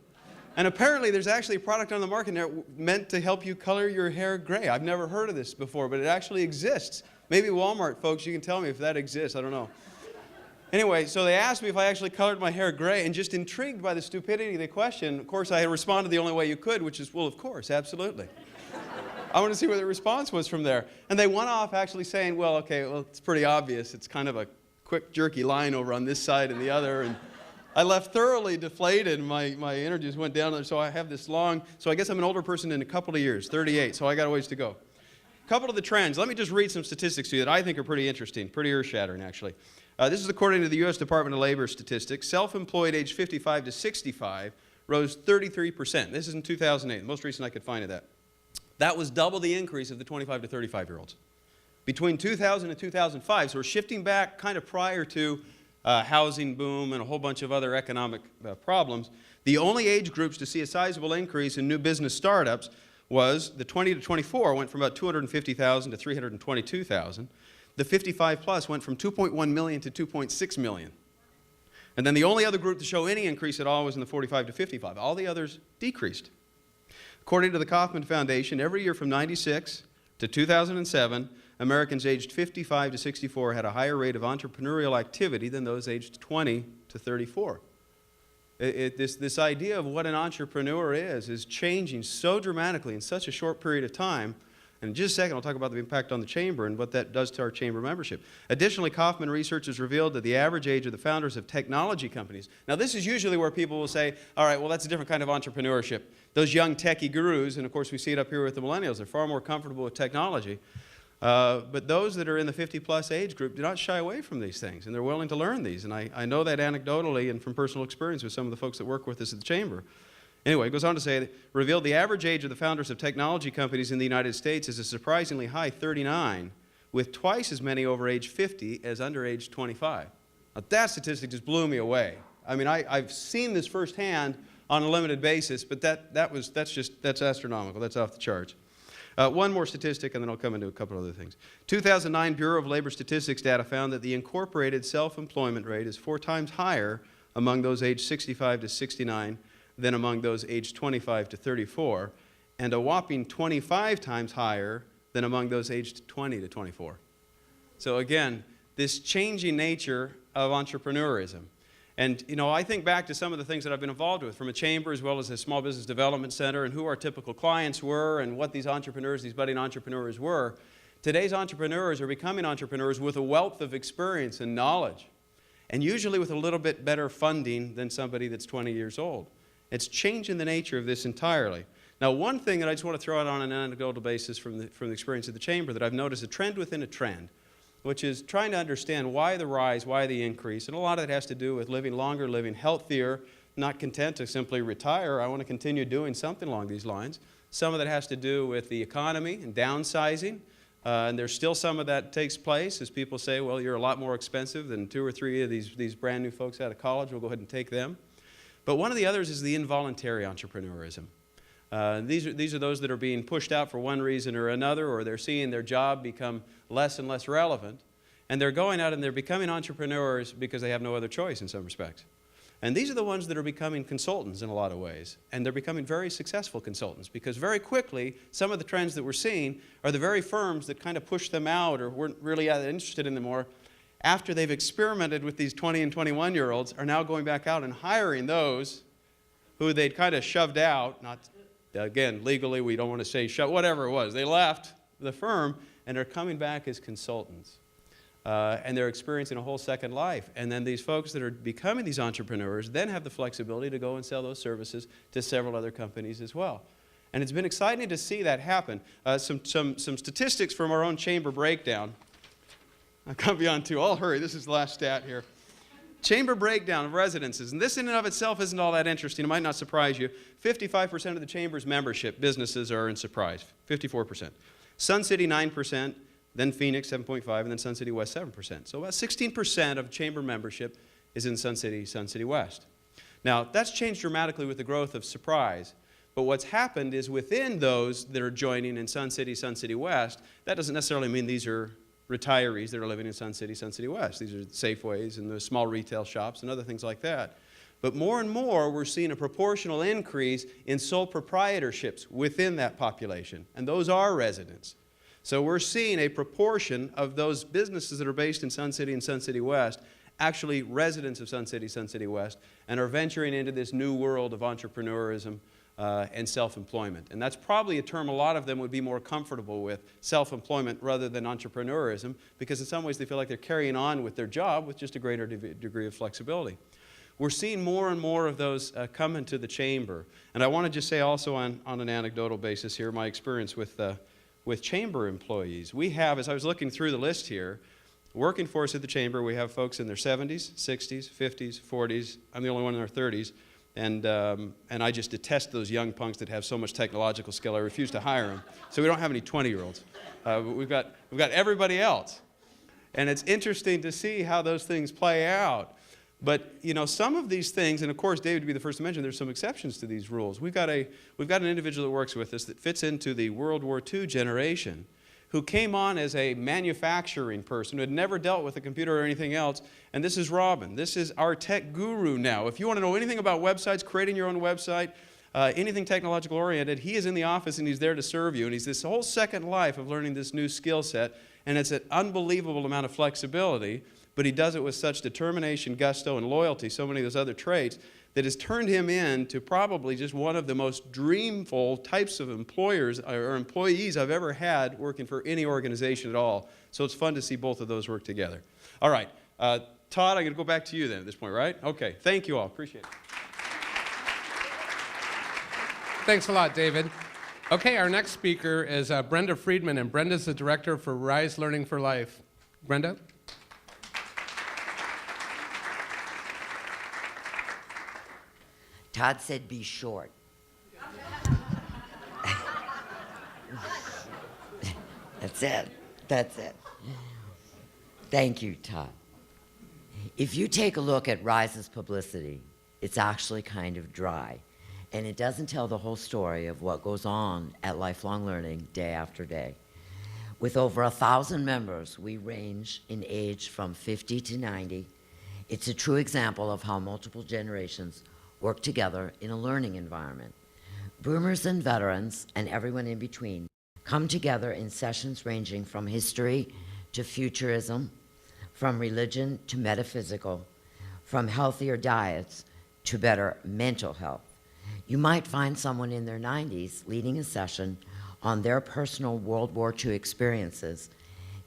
And apparently there's actually a product on the market there meant to help you color your hair gray. I've never heard of this before, but it actually exists. Maybe Walmart folks, you can tell me if that exists, I don't know. Anyway, so they asked me if I actually colored my hair gray, and just intrigued by the stupidity of the question, of course I responded the only way you could, which is, well, of course, absolutely. I want to see what the response was from there. And they went off actually saying, well, okay, well, it's pretty obvious. It's kind of a quick, jerky line over on this side and the other. And I left thoroughly deflated, and my energy just went down there. So I have this long, so I guess I'm an older person in a couple of years, 38, so I got a ways to go. A couple of the trends. Let me just read some statistics to you that I think are pretty interesting, pretty earth-shattering, actually. This is according to the U.S. Department of Labor statistics. Self-employed age 55 to 65 rose 33%. This is in 2008, the most recent I could find of that. That was double the increase of the 25 to 35-year-olds. Between 2000 and 2005, so we're shifting back kind of prior to housing boom and a whole bunch of other economic problems, the only age groups to see a sizable increase in new business startups was the 20 to 24 went from about 250,000 to 322,000. The 55 plus went from 2.1 million to 2.6 million. And then the only other group to show any increase at all was in the 45 to 55. All the others decreased. According to the Kauffman Foundation, every year from 96 to 2007, Americans aged 55 to 64 had a higher rate of entrepreneurial activity than those aged 20 to 34. This idea of what an entrepreneur is changing so dramatically in such a short period of time. And in just a second, I'll talk about the impact on the Chamber and what that does to our Chamber membership. Additionally, Kauffman research has revealed that the average age of the founders of technology companies. Now, this is usually where people will say, all right, well, that's a different kind of entrepreneurship. Those young techie gurus, and of course we see it up here with the millennials, they're far more comfortable with technology. But those that are in the 50-plus age group do not shy away from these things, and they're willing to learn these. And I know that anecdotally and from personal experience with some of the folks that work with us at the Chamber. Anyway, it goes on to say, revealed the average age of the founders of technology companies in the United States is a surprisingly high 39, with twice as many over age 50 as under age 25. Now, that statistic just blew me away. I mean, I've seen this firsthand on a limited basis, but that's astronomical. That's off the charts. One more statistic, and then I'll come into a couple other things. 2009 Bureau of Labor Statistics data found that the incorporated self-employment rate is 4 times higher among those aged 65 to 69 than among those aged 25 to 34, and a whopping 25 times higher than among those aged 20 to 24. So again, this changing nature of entrepreneurism. And I think back to some of the things that I've been involved with from a chamber as well as a small business development center, and who our typical clients were and what these entrepreneurs, these budding entrepreneurs were. Today's entrepreneurs are becoming entrepreneurs with a wealth of experience and knowledge, and usually with a little bit better funding than somebody that's 20 years old. It's changing the nature of this entirely. Now, one thing that I just want to throw out on an anecdotal basis from the experience of the Chamber that I've noticed a trend within a trend, which is trying to understand why the rise, why the increase, and a lot of it has to do with living longer, living healthier, not content to simply retire. I want to continue doing something along these lines. Some of that has to do with the economy and downsizing. And there's still some of that takes place as people say, well, you're a lot more expensive than 2 or 3 of these brand new folks out of college. We'll go ahead and take them. But one of the others is the involuntary entrepreneurism. These are those that are being pushed out for one reason or another, or they're seeing their job become less and less relevant. And they're going out and they're becoming entrepreneurs because they have no other choice in some respects. And these are the ones that are becoming consultants in a lot of ways. And they're becoming very successful consultants because very quickly, some of the trends that we're seeing are the very firms that kind of pushed them out or weren't really interested in them more. After they've experimented with these 20 and 21-year-olds, are now going back out and hiring those who they'd kind of shoved out. Not, again, legally, we don't want to say whatever it was. They left the firm and are coming back as consultants. And they're experiencing a whole second life. And then these folks that are becoming these entrepreneurs then have the flexibility to go and sell those services to several other companies as well. And it's been exciting to see that happen. Some statistics from our own chamber breakdown. I'll come beyond 2. I'll hurry. This is the last stat here. Chamber breakdown of residences. And this in and of itself isn't all that interesting. It might not surprise you. 55% of the chamber's membership businesses are in Surprise. 54%. Sun City, 9%. Then Phoenix, 7.5%, and then Sun City West, 7%. So about 16% of chamber membership is in Sun City West. Now, that's changed dramatically with the growth of Surprise. But what's happened is within those that are joining in Sun City West, that doesn't necessarily mean these are retirees that are living in Sun City West. These are Safeways and the small retail shops and other things like that. But more and more, we're seeing a proportional increase in sole proprietorships within that population. And those are residents. So we're seeing a proportion of those businesses that are based in Sun City and Sun City West, actually residents of Sun City West, and are venturing into this new world of entrepreneurism and self-employment. And that's probably a term a lot of them would be more comfortable with, self-employment rather than entrepreneurism, because in some ways they feel like they're carrying on with their job with just a greater degree of flexibility. We're seeing more and more of those come into the chamber. And I want to just say also on an anecdotal basis here, my experience with chamber employees. We have, as I was looking through the list here, working for us at the chamber, we have folks in their 70s, 60s, 50s, 40s. I'm the only one in their 30s. And I just detest those young punks that have so much technological skill. I refuse to hire them. So we don't have any 20-year-olds. We've got everybody else. And it's interesting to see how those things play out. But, you know, some of these things, and of course, David would be the first to mention, there's some exceptions to these rules. We've got an individual that works with us that fits into the World War II generation who came on as a manufacturing person who had never dealt with a computer or anything else. And this is Robin. This is our tech guru now. If you want to know anything about websites, creating your own website, anything technological oriented, he is in the office and he's there to serve you. And he's this whole second life of learning this new skill set. And it's an unbelievable amount of flexibility. But he does it with such determination, gusto, and loyalty, so many of those other traits, that has turned him into probably just one of the most dreamful types of employers or employees I've ever had working for any organization at all. So it's fun to see both of those work together. All right. Todd, I'm going to go back to you then at this point, right? Okay. Thank you all. Appreciate it. Thanks a lot, David. Okay, our next speaker is Brenda Friedman, and Brenda's the director for Rise Learning for Life. Brenda? Todd said be short. That's it. That's it. Thank you, Todd. If you take a look at Rise's publicity, it's actually kind of dry. And it doesn't tell the whole story of what goes on at Lifelong Learning day after day. With over 1,000 members, we range in age from 50 to 90. It's a true example of how multiple generations work together in a learning environment. Boomers and veterans, and everyone in between, come together in sessions ranging from history to futurism, from religion to metaphysical, from healthier diets to better mental health. You might find someone in their 90s leading a session on their personal World War II experiences,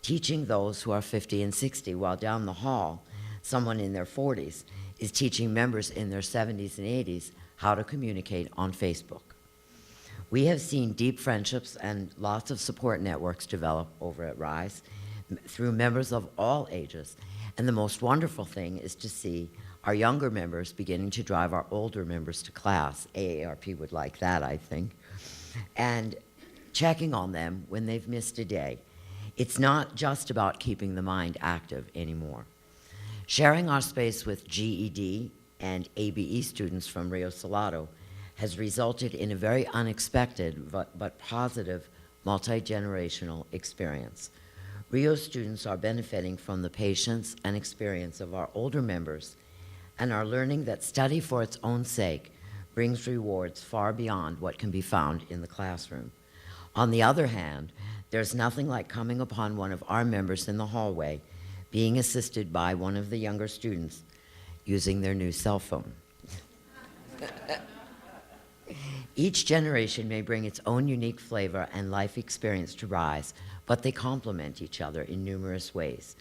teaching those who are 50 and 60, while down the hall, someone in their 40s is teaching members in their 70s and 80s how to communicate on Facebook. We have seen deep friendships and lots of support networks develop over at Rise through members of all ages. And the most wonderful thing is to see our younger members beginning to drive our older members to class. AARP would like that, I think. and checking on them when they've missed a day. It's not just about keeping the mind active anymore. Sharing our space with GED and ABE students from Rio Salado has resulted in a very unexpected but positive multi-generational experience. Rio students are benefiting from the patience and experience of our older members and are learning that study for its own sake brings rewards far beyond what can be found in the classroom. On the other hand, there's nothing like coming upon one of our members in the hallway being assisted by one of the younger students using their new cell phone. Each generation may bring its own unique flavor and life experience to RISE, but they complement each other in numerous ways.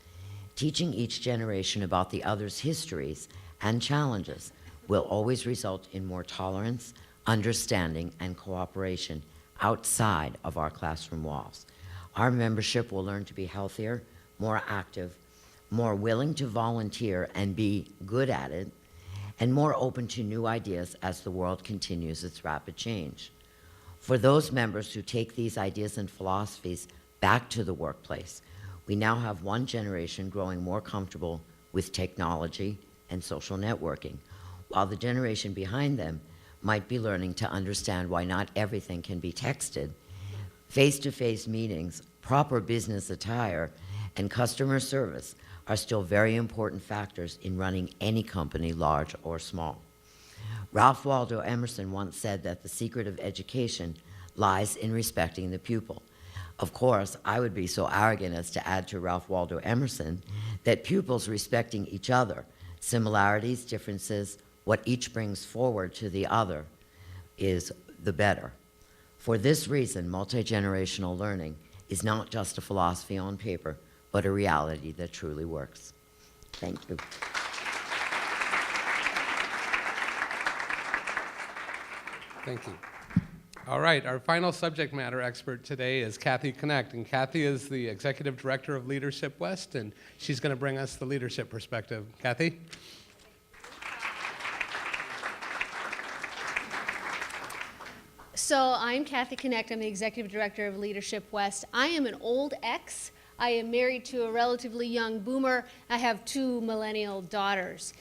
Teaching each generation about the other's histories and challenges will always result in more tolerance, understanding, and cooperation outside of our classroom walls. Our membership will learn to be healthier, more active, more willing to volunteer and be good at it, and more open to new ideas as the world continues its rapid change. For those members who take these ideas and philosophies back to the workplace, we now have one generation growing more comfortable with technology and social networking, while the generation behind them might be learning to understand why not everything can be texted. Face-to-face meetings, proper business attire, and customer service are still very important factors in running any company, large or small. Ralph Waldo Emerson once said that the secret of education lies in respecting the pupil. Of course, I would be so arrogant as to add to Ralph Waldo Emerson that pupils respecting each other, similarities, differences, what each brings forward to the other is the better. For this reason, multi-generational learning is not just a philosophy on paper, but a reality that truly works. Thank you. Thank you. All right, our final subject matter expert today is Kathy Connect, and Kathy is the Executive Director of Leadership West, and she's going to bring us the leadership perspective. Kathy? So I'm Kathy Connect. I'm the Executive Director of Leadership West. I am an old ex. I am married to a relatively young boomer. I have 2 millennial daughters.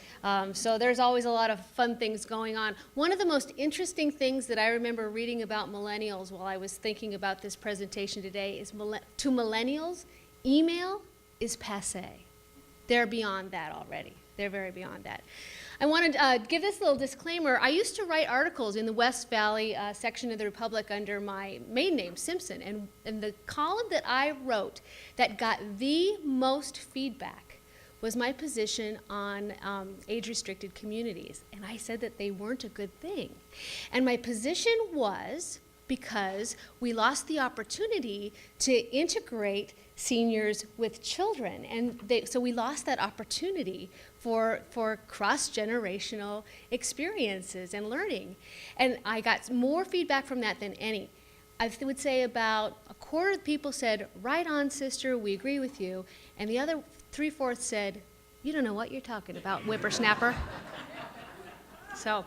So there's always a lot of fun things going on. One of the most interesting things that I remember reading about millennials while I was thinking about this presentation today is to millennials, email is passé. They're beyond that already. They're very beyond that. I want to give this little disclaimer. I used to write articles in the West Valley section of the Republic under my maiden name, Simpson, and the column that I wrote that got the most feedback was my position on age-restricted communities. And I said that they weren't a good thing. And my position was because we lost the opportunity to integrate seniors with children. And so we lost that opportunity for cross-generational experiences and learning. And I got more feedback from that than any. I would say about a quarter of the people said, right on, sister, we agree with you. And the other 3/4 said, you don't know what you're talking about, whippersnapper. So.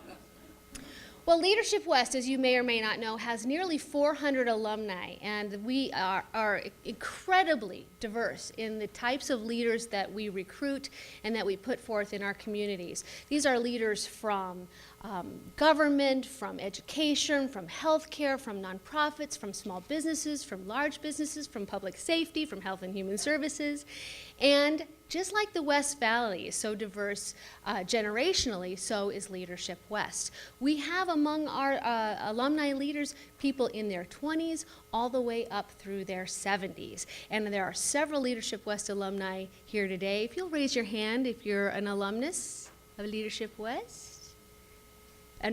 Well, Leadership West, as you may or may not know, has nearly 400 alumni, and we are incredibly diverse in the types of leaders that we recruit and that we put forth in our communities. These are leaders from government, from education, from healthcare, from nonprofits, from small businesses, from large businesses, from public safety, from health and human services. And just like the West Valley is so diverse generationally, so is Leadership West. We have among our alumni leaders people in their 20s all the way up through their 70s. And there are several Leadership West alumni here today. If you'll raise your hand if you're an alumnus of Leadership West.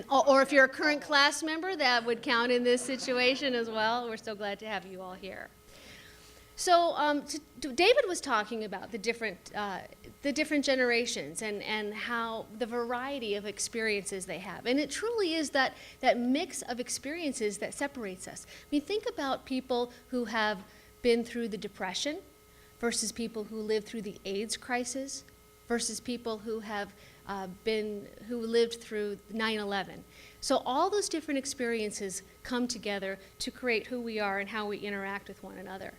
Or if you're a current class member, that would count in this situation as well. We're so glad to have you all here. So David was talking about the different generations and how the variety of experiences they have. And it truly is that mix of experiences that separates us. I mean, think about people who have been through the Depression versus people who lived through the AIDS crisis versus people who have who lived through 9/11. So all those different experiences come together to create who we are and how we interact with one another.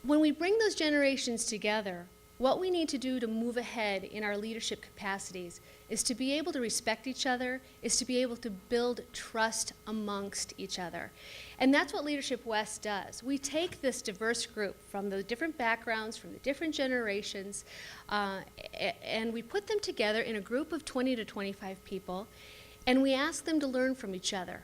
When we bring those generations together, what we need to do to move ahead in our leadership capacities is to be able to respect each other, is to be able to build trust amongst each other. And that's what Leadership West does. We take this diverse group from the different backgrounds, from the different generations, and we put them together in a group of 20 to 25 people, and we ask them to learn from each other.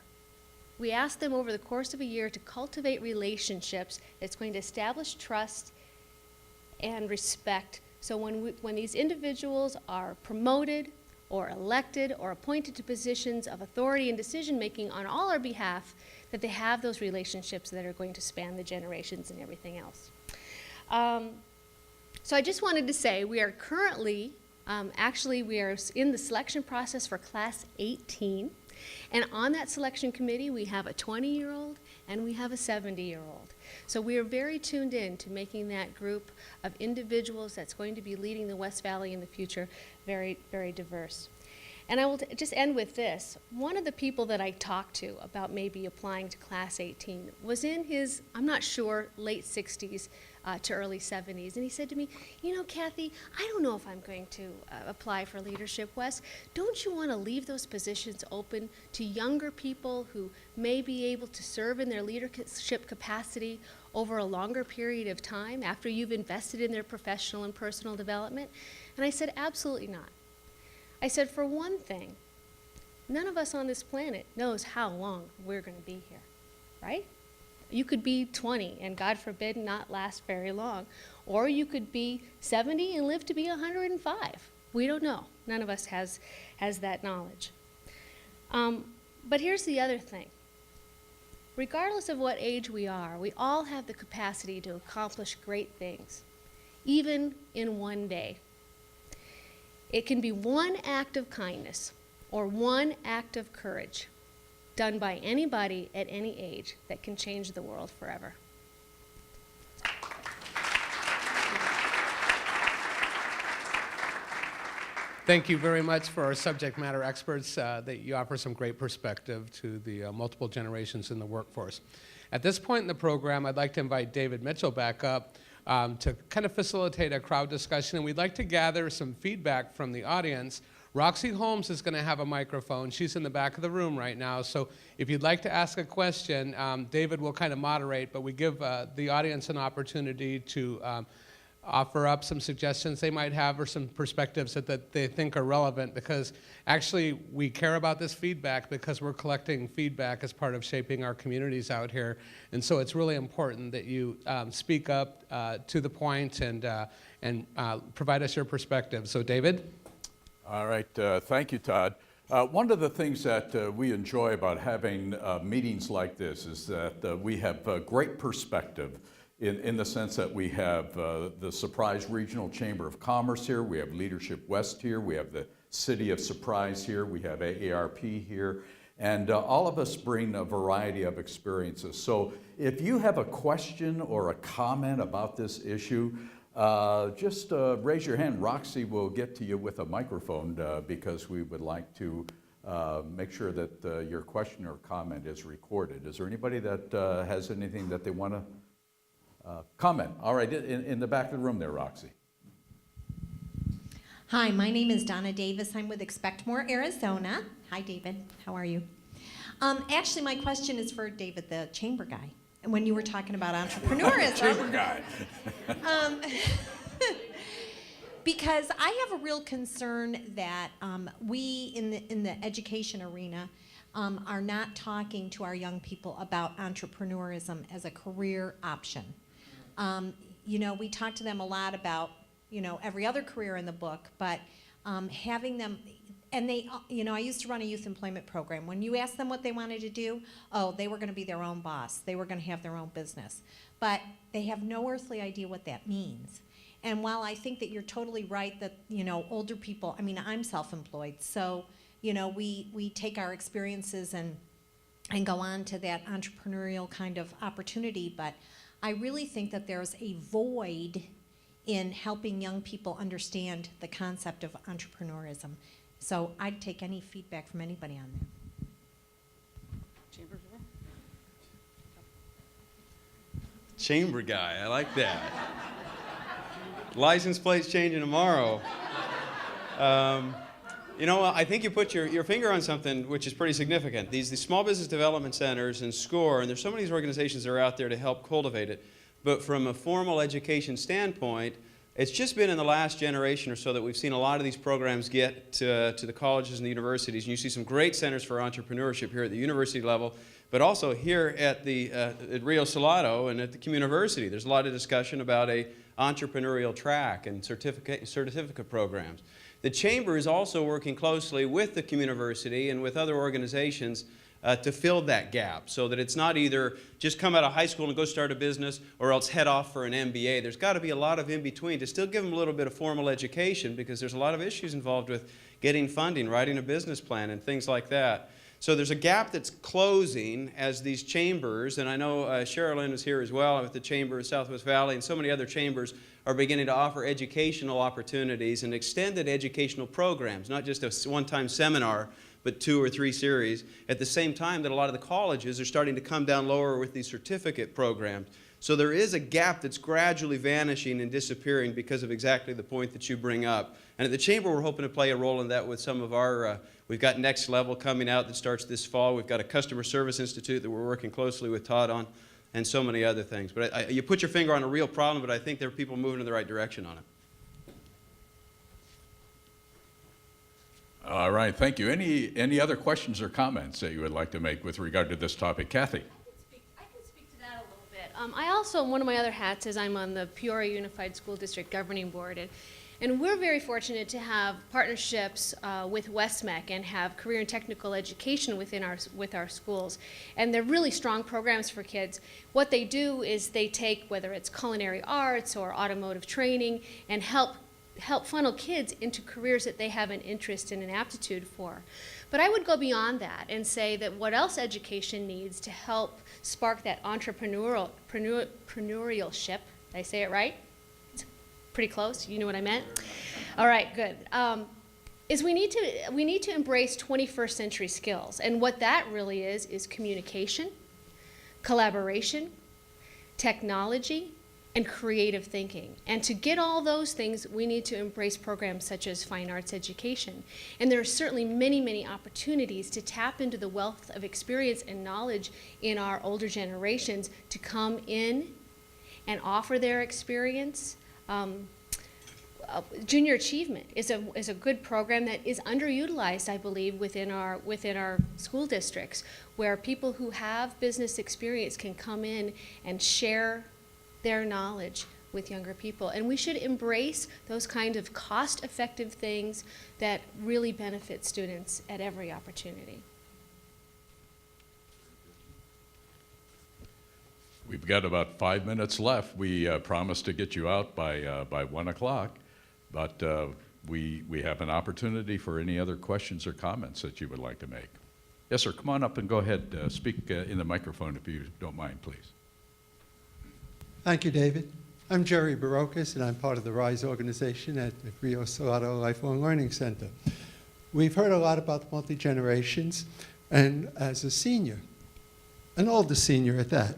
We ask them over the course of a year to cultivate relationships that's going to establish trust and respect. So when these individuals are promoted or elected or appointed to positions of authority and decision-making on all our behalf, that they have those relationships that are going to span the generations and everything else. So I just wanted to say we are currently, we are in the selection process for Class 18. And on that selection committee, we have a 20-year-old and we have a 70-year-old. So we are very tuned in to making that group of individuals that's going to be leading the West Valley in the future very, very diverse. And I will just end with this. One of the people that I talked to about maybe applying to Class 18 was in his, I'm not sure, late 60s to early 70s. And he said to me, you know, Kathy, I don't know if I'm going to apply for Leadership West. Don't you want to leave those positions open to younger people who may be able to serve in their leadership capacity over a longer period of time after you've invested in their professional and personal development? And I said, absolutely not. I said, for one thing, none of us on this planet knows how long we're going to be here, right? You could be 20 and, God forbid, not last very long. Or you could be 70 and live to be 105. We don't know. None of us has that knowledge. But here's the other thing. Regardless of what age we are, we all have the capacity to accomplish great things, even in one day. It can be one act of kindness or one act of courage done by anybody at any age that can change the world forever. Thank you very much for our subject matter experts that you offer some great perspective to the multiple generations in the workforce. At this point in the program, I'd like to invite David Mitchell back up to kind of facilitate a crowd discussion, and we'd like to gather some feedback from the audience. Roxy Holmes is going to have a microphone. She's in the back of the room right now, so if you'd like to ask a question, David will kind of moderate, but we give the audience an opportunity to offer up some suggestions they might have or some perspectives that they think are relevant, because actually we care about this feedback because we're collecting feedback as part of shaping our communities out here. And so it's really important that you speak up to the point and provide us your perspective. So David? All right, thank you, Todd. One of the things that we enjoy about having meetings like this is that we have great perspective in the sense that we have the Surprise Regional Chamber of Commerce here, we have Leadership West here, we have the City of Surprise here, we have AARP here, and all of us bring a variety of experiences. So if you have a question or a comment about this issue, just raise your hand. Roxy will get to you with a microphone because we would like to make sure that your question or comment is recorded. Is there anybody that has anything that they want to comment? All right, in the back of the room there, Roxy. Hi, my name is Donna Davis. I'm with Expect More, Arizona. Hi, David. How are you? Actually, my question is for David, the chamber guy. And when you were talking about entrepreneurism, Chamber guy. because I have a real concern that we in the education arena are not talking to our young people about entrepreneurism as a career option. You know, we talk to them a lot about, you know, every other career in the book, but having them, and they, you know, I used to run a youth employment program. When you asked them what they wanted to do, oh, they were going to be their own boss. They were going to have their own business. But they have no earthly idea what that means. And while I think that you're totally right that, you know, older people, I mean, I'm self-employed, so, you know, we take our experiences and go on to that entrepreneurial kind of opportunity, but I really think that there's a void in helping young people understand the concept of entrepreneurism. So I'd take any feedback from anybody on that. Chamber guy, I like that. License plates changing tomorrow. You know, I think you put your finger on something which is pretty significant. These small business development centers and SCORE, and there's so many of these organizations that are out there to help cultivate it. But from a formal education standpoint, it's just been in the last generation or so that we've seen a lot of these programs get to the colleges and the universities. And you see some great centers for entrepreneurship here at the university level, but also here at Rio Salado and at the Communiversity. There's a lot of discussion about a entrepreneurial track and certificate programs. The Chamber is also working closely with the Communiversity and with other organizations to fill that gap so that it's not either just come out of high school and go start a business or else head off for an MBA. There's got to be a lot of in between to still give them a little bit of formal education because there's a lot of issues involved with getting funding, writing a business plan, and things like that. So there's a gap that's closing as these chambers, and I know Sherilyn is here as well with the Chamber of Southwest Valley, and so many other chambers are beginning to offer educational opportunities and extended educational programs, not just a one-time seminar, but 2 or 3 series, at the same time that a lot of the colleges are starting to come down lower with these certificate programs. So there is a gap that's gradually vanishing and disappearing because of exactly the point that you bring up. And at the Chamber, we're hoping to play a role in that with some of our, we've got Next Level coming out that starts this fall. We've got a Customer Service Institute that we're working closely with Todd on, and so many other things. But you put your finger on a real problem, but I think there are people moving in the right direction on it. All right, thank you. Any other questions or comments that you would like to make with regard to this topic? Kathy? I can speak to that a little bit. I also, one of my other hats is I'm on the Peoria Unified School District Governing Board, and we're very fortunate to have partnerships with WestMec and have career and technical education with our schools. And they're really strong programs for kids. What they do is they take, whether it's culinary arts or automotive training, and help funnel kids into careers that they have an interest and an aptitude for. But I would go beyond that and say that what else education needs to help spark that entrepreneurship, did I say it right? It's pretty close, you know what I meant? All right, good. Is we need to embrace 21st century skills. And what that really is communication, collaboration, technology, and creative thinking. And to get all those things, we need to embrace programs such as fine arts education. And there are certainly many, many opportunities to tap into the wealth of experience and knowledge in our older generations to come in and offer their experience. Junior Achievement is a good program that is underutilized, I believe, within our school districts, where people who have business experience can come in and share their knowledge with younger people. And we should embrace those kind of cost-effective things that really benefit students at every opportunity. We've got about 5 minutes left. We promised to get you out by 1 o'clock, but we have an opportunity for any other questions or comments that you would like to make. Yes, sir, come on up and go ahead, speak in the microphone if you don't mind, please. Thank you, David. I'm Jerry Barocas, and I'm part of the RISE organization at the Rio Salado Lifelong Learning Center. We've heard a lot about multi-generations, and as a senior, an older senior at that,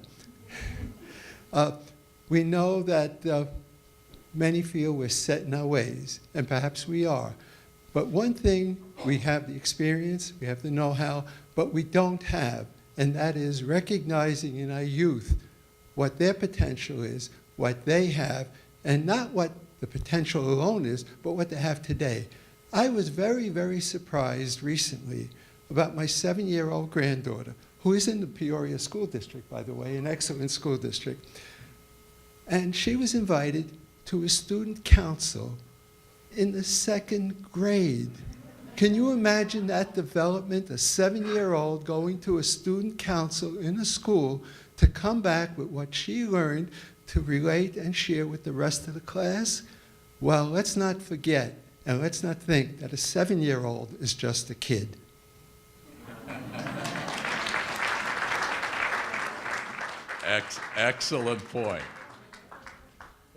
we know that many feel we're set in our ways, and perhaps we are. But one thing, we have the experience, we have the know-how, but we don't have, and that is recognizing in our youth what their potential is, what they have, and not what the potential alone is, but what they have today. I was very, very surprised recently about my 7-year-old granddaughter, who is in the Peoria School District, by the way, an excellent school district. And she was invited to a student council in the 2nd grade. Can you imagine that development, a 7-year-old going to a student council in a school to come back with what she learned to relate and share with the rest of the class? Well, let's not forget, and let's not think that a 7-year-old is just a kid. Excellent point.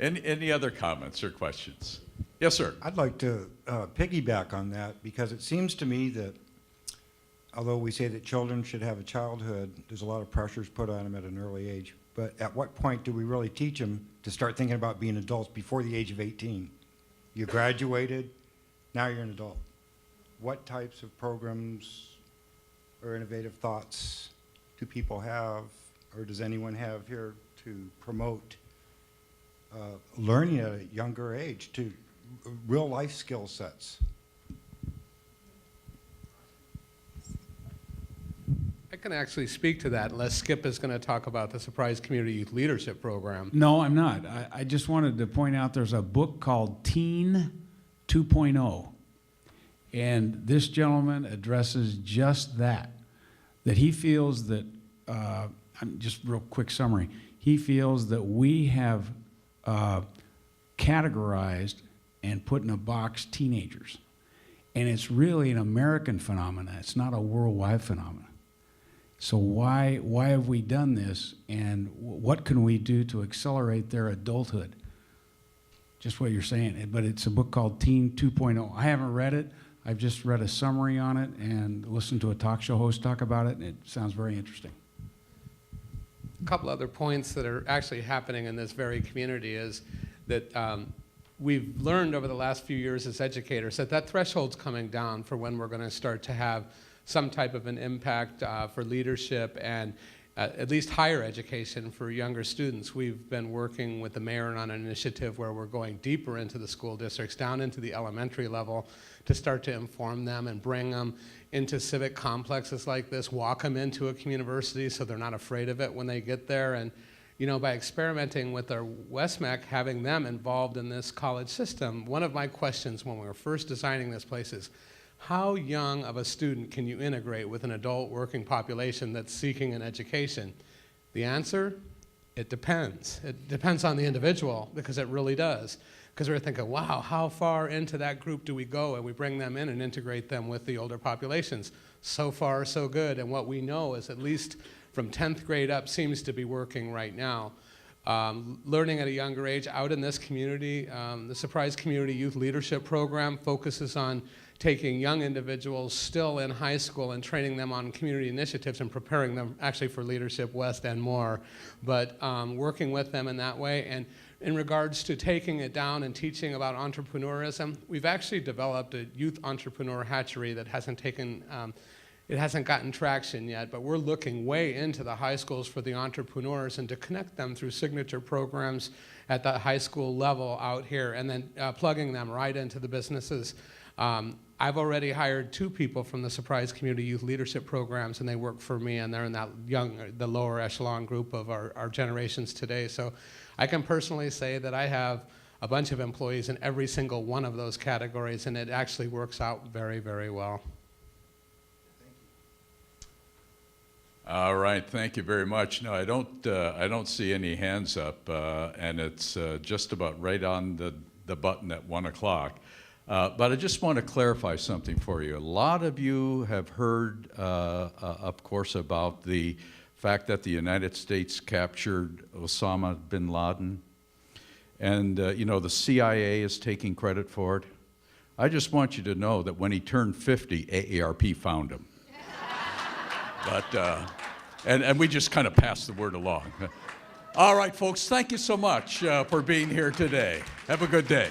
Any other comments or questions? Yes, sir. I'd like to piggyback on that, because it seems to me that although we say that children should have a childhood, there's a lot of pressures put on them at an early age. but at what point do we really teach them to start thinking about being adults before the age of 18? You graduated, now you're an adult. What types of programs or innovative thoughts do people have, or does anyone have here to promote learning at a younger age to real life skill sets? I can actually speak to that unless Skip is going to talk about the Surprise Community Youth Leadership Program. No, I'm not. I just wanted to point out there's a book called Teen 2.0. And this gentleman addresses just that he feels that, just real quick summary, he feels that we have categorized and put in a box teenagers. And it's really an American phenomenon. It's not a worldwide phenomenon. So why have we done this, and what can we do to accelerate their adulthood? Just what you're saying, but it's a book called Teen 2.0. I haven't read it. I've just read a summary on it and listened to a talk show host talk about it, and it sounds very interesting. A couple other points that are actually happening in this very community is that we've learned over the last few years as educators that threshold's coming down for when we're going to start to have some type of an impact for leadership and at least higher education for younger students. We've been working with the mayor on an initiative where we're going deeper into the school districts, down into the elementary level, to start to inform them and bring them into civic complexes like this, walk them into a communiversity so they're not afraid of it when they get there. And you know, by experimenting with our WestMec, having them involved in this college system, one of my questions when we were first designing this place is, how young of a student can you integrate with an adult working population that's seeking an education? The answer, it depends. It depends on the individual, because it really does. Because we're thinking, wow, how far into that group do we go, and we bring them in and integrate them with the older populations? So far, so good. And what we know is, at least from 10th grade up, seems to be working right now. Learning at a younger age out in this community, the Surprise Community Youth Leadership Program focuses on taking young individuals still in high school and training them on community initiatives and preparing them actually for Leadership West and more, but working with them in that way. And in regards to taking it down and teaching about entrepreneurism, we've actually developed a youth entrepreneur hatchery that hasn't taken, it hasn't gotten traction yet, but we're looking way into the high schools for the entrepreneurs and to connect them through signature programs at the high school level out here, and then plugging them right into the businesses. I've already hired 2 people from the Surprise Community Youth Leadership Programs, and they work for me, and they're in that the lower echelon group of our generations today. So I can personally say that I have a bunch of employees in every single one of those categories, and it actually works out very, very well. All right, thank you very much. No, I don't see any hands up, and it's just about right on the button at 1 o'clock. But I just want to clarify something for you. A lot of you have heard, of course, about the fact that the United States captured Osama bin Laden. And, you know, the CIA is taking credit for it. I just want you to know that when he turned 50, AARP found him. But, and we just kind of passed the word along. All right, folks, thank you so much for being here today. Have a good day.